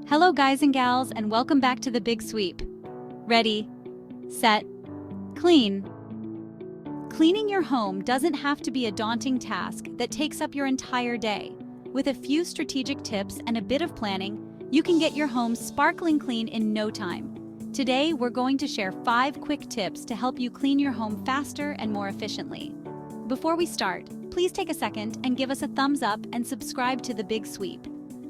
Hello guys and gals, and welcome back to the Big Sweep. Ready, set, clean. Cleaning your home doesn't have to be a daunting task that takes up your entire day. With a few strategic tips and a bit of planning, you can get your home sparkling clean in no time. Today, we're going to share 5 quick tips to help you clean your home faster and more efficiently. Before we start, please take a second and give us a thumbs up and subscribe to the Big Sweep.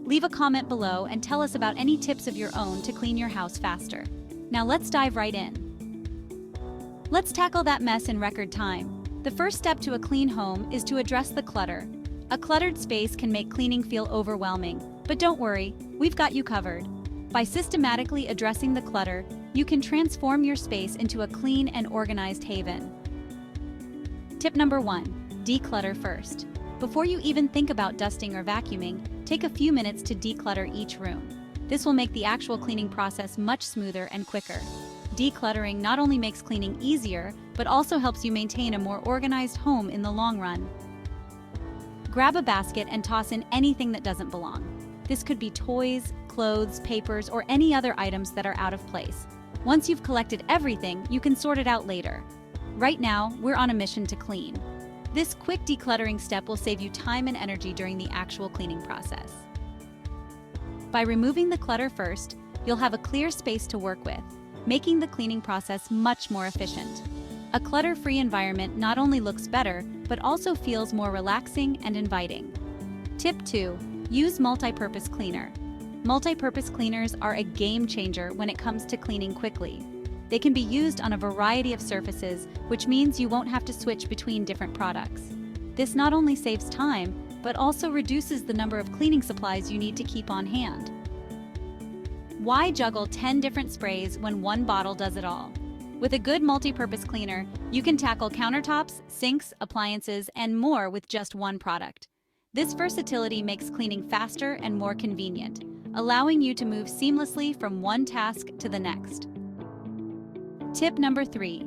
Leave a comment below and tell us about any tips of your own to clean your house faster. Now let's dive right in. Let's tackle that mess in record time. The first step to a clean home is to address the clutter. A cluttered space can make cleaning feel overwhelming, but don't worry, we've got you covered. By systematically addressing the clutter, you can transform your space into a clean and organized haven. Tip number 1, declutter first. Before you even think about dusting or vacuuming, take a few minutes to declutter each room. This will make the actual cleaning process much smoother and quicker. Decluttering not only makes cleaning easier, but also helps you maintain a more organized home in the long run. Grab a basket and toss in anything that doesn't belong. This could be toys, clothes, papers, or any other items that are out of place. Once you've collected everything, you can sort it out later. Right now, we're on a mission to clean. This quick decluttering step will save you time and energy during the actual cleaning process. By removing the clutter first, you'll have a clear space to work with, making the cleaning process much more efficient. A clutter-free environment not only looks better, but also feels more relaxing and inviting. Tip 2, use multi-purpose cleaner. Multi-purpose cleaners are a game changer when it comes to cleaning quickly. They can be used on a variety of surfaces, which means you won't have to switch between different products. This not only saves time, but also reduces the number of cleaning supplies you need to keep on hand. Why juggle 10 different sprays when one bottle does it all? With a good multi-purpose cleaner, you can tackle countertops, sinks, appliances, and more with just one product. This versatility makes cleaning faster and more convenient, allowing you to move seamlessly from one task to the next. Tip number 3,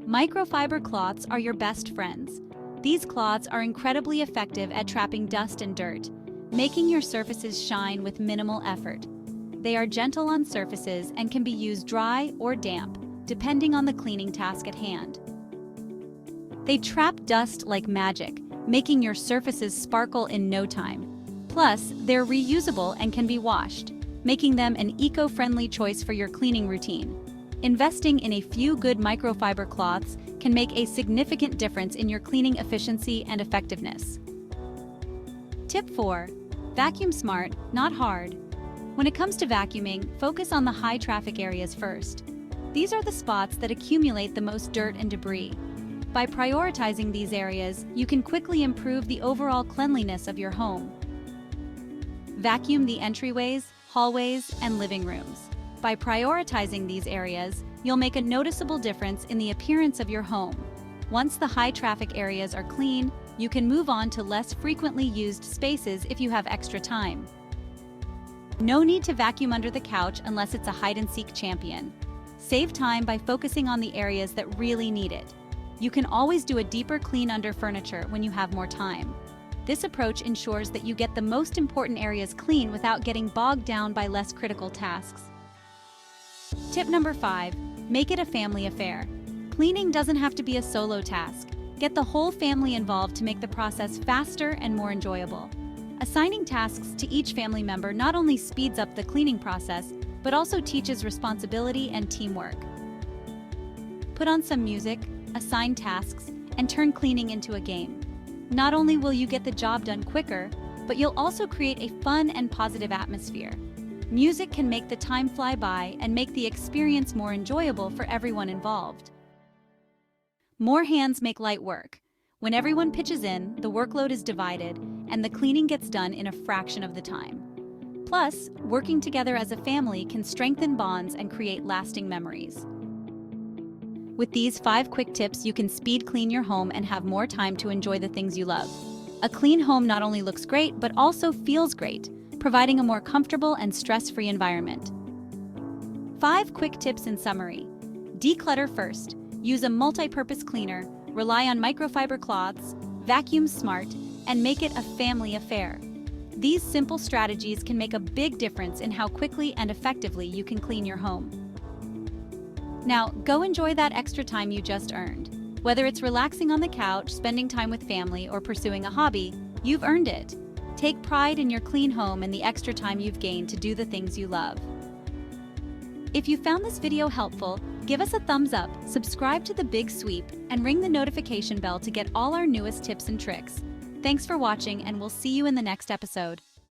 microfiber cloths are your best friends. These cloths are incredibly effective at trapping dust and dirt, making your surfaces shine with minimal effort. They are gentle on surfaces and can be used dry or damp, depending on the cleaning task at hand. They trap dust like magic, making your surfaces sparkle in no time. Plus, they're reusable and can be washed, making them an eco-friendly choice for your cleaning routine. Investing in a few good microfiber cloths can make a significant difference in your cleaning efficiency and effectiveness. Tip 4, vacuum smart, not hard. When it comes to vacuuming, focus on the high traffic areas first. These are the spots that accumulate the most dirt and debris. By prioritizing these areas, you can quickly improve the overall cleanliness of your home. Vacuum the entryways, hallways, and living rooms. By prioritizing these areas, you'll make a noticeable difference in the appearance of your home. Once the high-traffic areas are clean, you can move on to less frequently used spaces if you have extra time. No need to vacuum under the couch unless it's a hide-and-seek champion. Save time by focusing on the areas that really need it. You can always do a deeper clean under furniture when you have more time. This approach ensures that you get the most important areas clean without getting bogged down by less critical tasks. Tip number 5, make it a family affair. Cleaning doesn't have to be a solo task. Get the whole family involved to make the process faster and more enjoyable. Assigning tasks to each family member not only speeds up the cleaning process, but also teaches responsibility and teamwork. Put on some music, assign tasks, and turn cleaning into a game. Not only will you get the job done quicker, but you'll also create a fun and positive atmosphere. Music can make the time fly by and make the experience more enjoyable for everyone involved. More hands make light work. When everyone pitches in, the workload is divided, and the cleaning gets done in a fraction of the time. Plus, working together as a family can strengthen bonds and create lasting memories. With these 5 quick tips, you can speed clean your home and have more time to enjoy the things you love. A clean home not only looks great, but also feels great, providing a more comfortable and stress-free environment. 5 quick tips in summary. Declutter first. Use a multi-purpose cleaner, rely on microfiber cloths, vacuum smart, and make it a family affair. These simple strategies can make a big difference in how quickly and effectively you can clean your home. Now, go enjoy that extra time you just earned. Whether it's relaxing on the couch, spending time with family, or pursuing a hobby, you've earned it. Take pride in your clean home and the extra time you've gained to do the things you love. If you found this video helpful, give us a thumbs up, subscribe to The Big Sweep, and ring the notification bell to get all our newest tips and tricks. Thanks for watching, and we'll see you in the next episode.